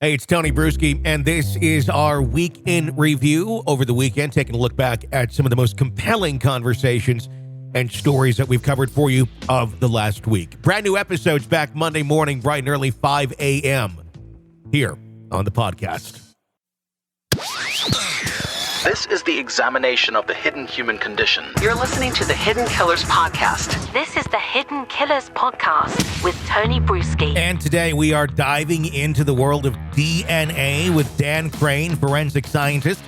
Hey, it's Tony Brueski, and this is our week in review over the weekend, taking a look back at some of the most compelling conversations and stories that we've covered for you of the last week. Brand new episodes back Monday morning, bright and early, 5 a.m. here on the podcast. This is the examination of the hidden human condition. You're listening to the Hidden Killers Podcast. This is the Hidden Killers Podcast with Tony Brueski. And today we are diving into the world of DNA with Dan Crane, forensic scientist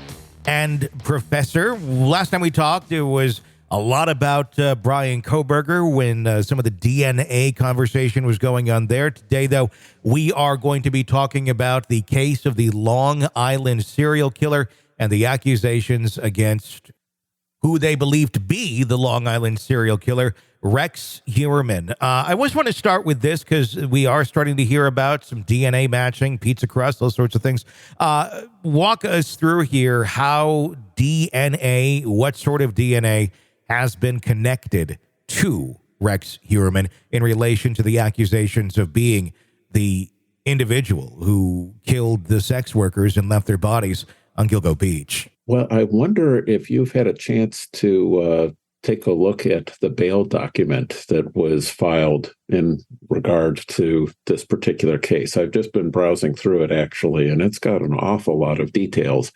and professor. Last time we talked, there was a lot about Brian Kohberger when some of the DNA conversation was going on there. Today, though, we are going to be talking about the case of the Long Island serial killer and the accusations against who they believe to be the Long Island serial killer, Rex Heuermann. I always want to start with this because we are starting to hear about some DNA matching, pizza crust, those sorts of things. Walk us through here how DNA, what sort of DNA has been connected to Rex Heuermann in relation to the accusations of being the individual who killed the sex workers and left their bodies on Gilgo Beach. Well, I wonder if you've had a chance to take a look at the bail document that was filed in regard to this particular case. I've just been browsing through it, actually, and it's got an awful lot of details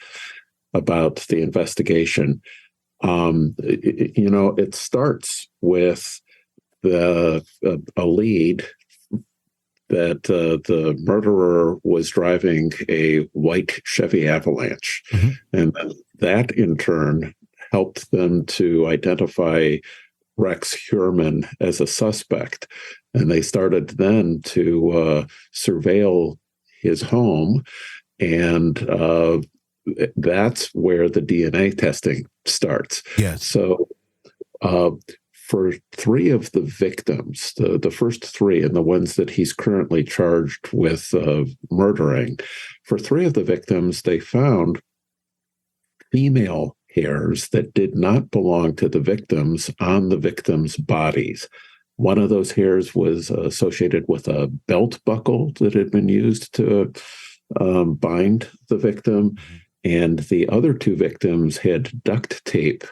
about the investigation. It starts with a lead that the murderer was driving a white Chevy Avalanche. Mm-hmm. And that, in turn, helped them to identify Rex Heuermann as a suspect. And they started then to surveil his home. And that's where the DNA testing starts. Yes. So for three of the victims, the first three and the ones that he's currently charged with murdering, for three of the victims, they found female hairs that did not belong to the victims on the victims' bodies. One of those hairs was associated with a belt buckle that had been used to bind the victim, and the other two victims had duct tape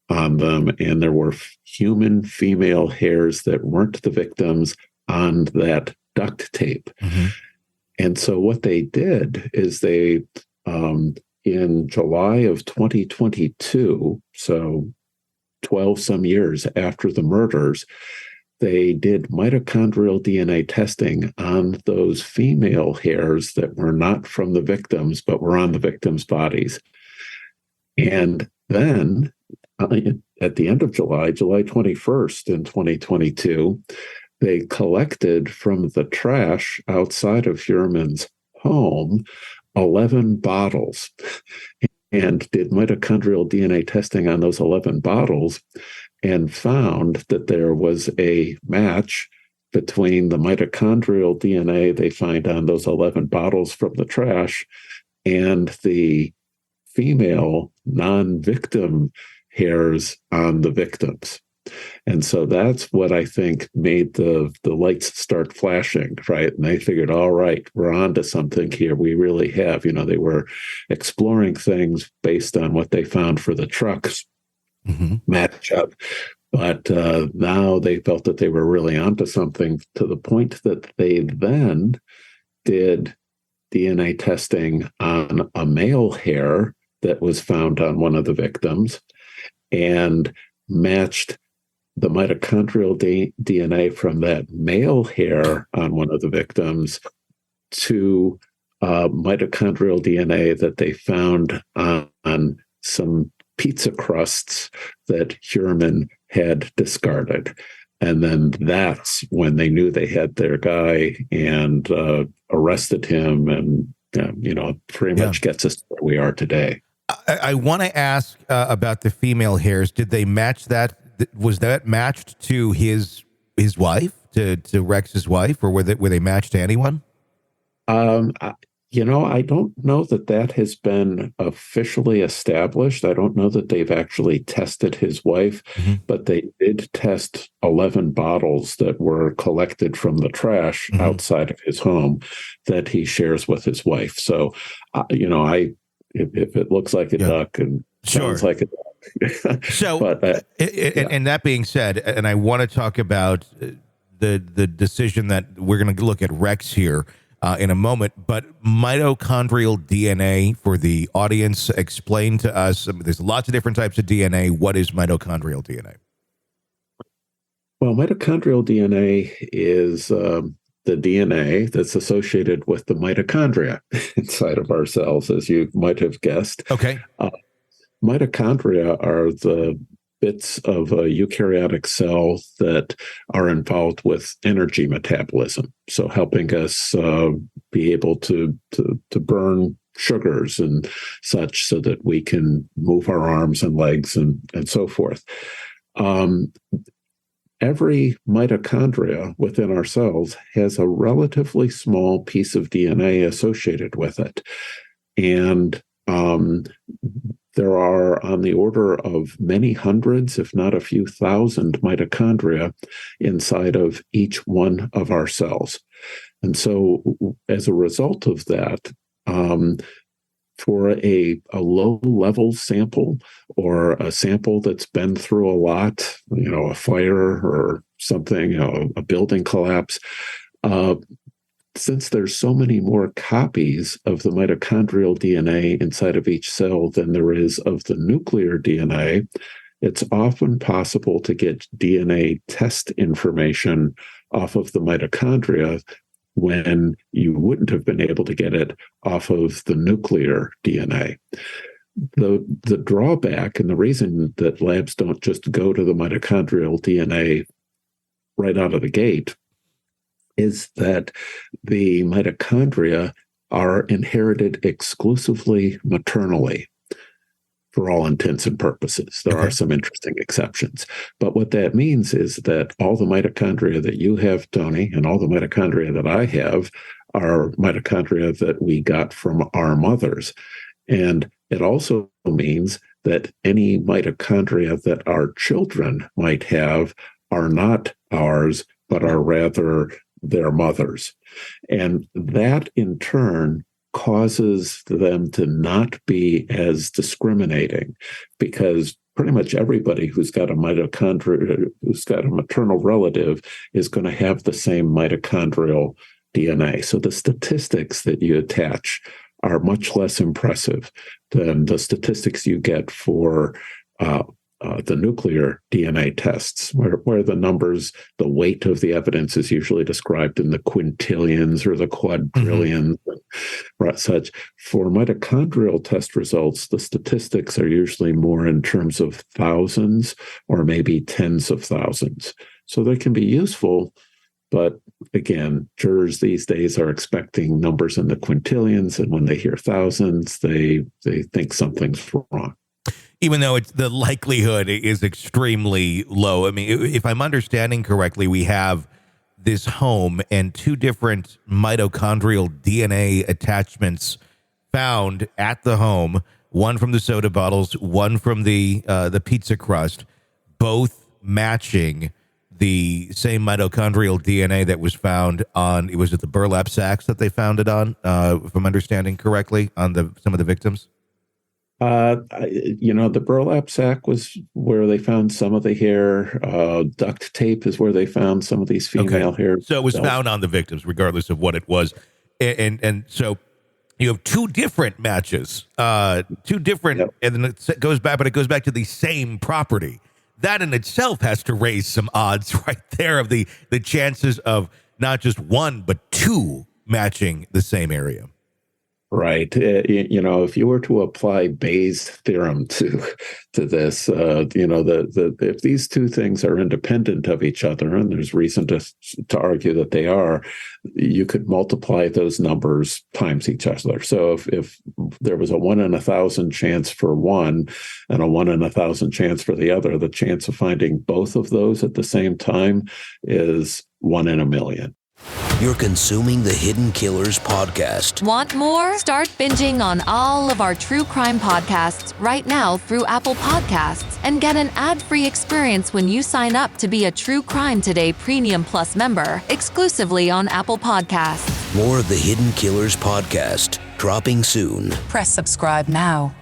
on them, and there were human female hairs that weren't the victims on that duct tape. Mm-hmm. And so what they did is they, in July of 2022, so 12 some years after the murders, they did mitochondrial DNA testing on those female hairs that were not from the victims, but were on the victims' bodies. And then at the end of July 21st in 2022, they collected from the trash outside of Heuermann's home 11 bottles and did mitochondrial DNA testing on those 11 bottles and found that there was a match between the mitochondrial DNA they find on those 11 bottles from the trash and the female non-victim hairs on the victims. And so that's what I think made the lights start flashing, right? And they figured, all right, we're on to something here. We really have. They were exploring things based on what they found for the trucks match up. But now they felt that they were really onto something, to the point that they then did DNA testing on a male hair that was found on one of the victims, and matched the mitochondrial DNA from that male hair on one of the victims to mitochondrial DNA that they found on some pizza crusts that Heuermann had discarded. And then that's when they knew they had their guy and arrested him, and pretty much gets us where we are today. I want to ask about the female hairs. Did they match that? Was that matched to his wife, to Rex's wife, or were they matched to anyone? I don't know that that has been officially established. I don't know that they've actually tested his wife, but they did test 11 bottles that were collected from the trash outside of his home that he shares with his wife. So, if it looks like a duck and sounds like a duck. So, but, and that being said, and I want to talk about the decision that we're going to look at Rex here in a moment, but mitochondrial DNA for the audience, explain to us. There's lots of different types of DNA. What is mitochondrial DNA? Well, mitochondrial DNA is the DNA that's associated with the mitochondria inside of our cells, as you might have guessed. Okay. Mitochondria are the bits of a eukaryotic cell that are involved with energy metabolism, so helping us be able to burn sugars and such so that we can move our arms and legs and so forth. Every mitochondria within our cells has a relatively small piece of DNA associated with it. And there are on the order of many hundreds, if not a few thousand mitochondria inside of each one of our cells. And so as a result of that, for a low-level sample or a sample that's been through a lot, a fire or something, a building collapse, since there's so many more copies of the mitochondrial DNA inside of each cell than there is of the nuclear DNA, it's often possible to get DNA test information off of the mitochondria when you wouldn't have been able to get it off of the nuclear DNA. The drawback, and the reason that labs don't just go to the mitochondrial DNA right out of the gate, is that the mitochondria are inherited exclusively maternally for all intents and purposes. There are some interesting exceptions. But what that means is that all the mitochondria that you have, Tony, and all the mitochondria that I have are mitochondria that we got from our mothers. And it also means that any mitochondria that our children might have are not ours, but are rather their mothers. And that in turn causes them to not be as discriminating, because pretty much everybody who's got a mitochondria, who's got a maternal relative, is going to have the same mitochondrial DNA. So the statistics that you attach are much less impressive than the statistics you get for the nuclear DNA tests, where the numbers, the weight of the evidence is usually described in the quintillions or the quadrillions, and such. For mitochondrial test results, the statistics are usually more in terms of thousands or maybe tens of thousands. So they can be useful, but again, jurors these days are expecting numbers in the quintillions, and when they hear thousands, they think something's wrong. Even though the likelihood is extremely low. I mean, if I'm understanding correctly, we have this home and two different mitochondrial DNA attachments found at the home, one from the soda bottles, one from the pizza crust, both matching the same mitochondrial DNA that was found on, was it the burlap sacks that they found it on, if I'm understanding correctly, on some of the victims? The burlap sack was where they found some of the hair. Duct tape is where they found some of these female hair. So it was found on the victims, regardless of what it was. And so you have two different matches, and then it goes back, but it goes back to the same property. That in itself has to raise some odds right there of the chances of not just one, but two matching the same area. Right. If you were to apply Bayes' theorem to this, if these two things are independent of each other, and there's reason to argue that they are, you could multiply those numbers times each other. So if there was a 1 in 1,000 chance for one and a 1 in 1,000 chance for the other, the chance of finding both of those at the same time is 1 in a million. You're consuming the Hidden Killers podcast. Want more? Start binging on all of our true crime podcasts right now through Apple Podcasts and get an ad-free experience when you sign up to be a True Crime Today Premium Plus member exclusively on Apple Podcasts. More of the Hidden Killers podcast dropping soon. Press subscribe now.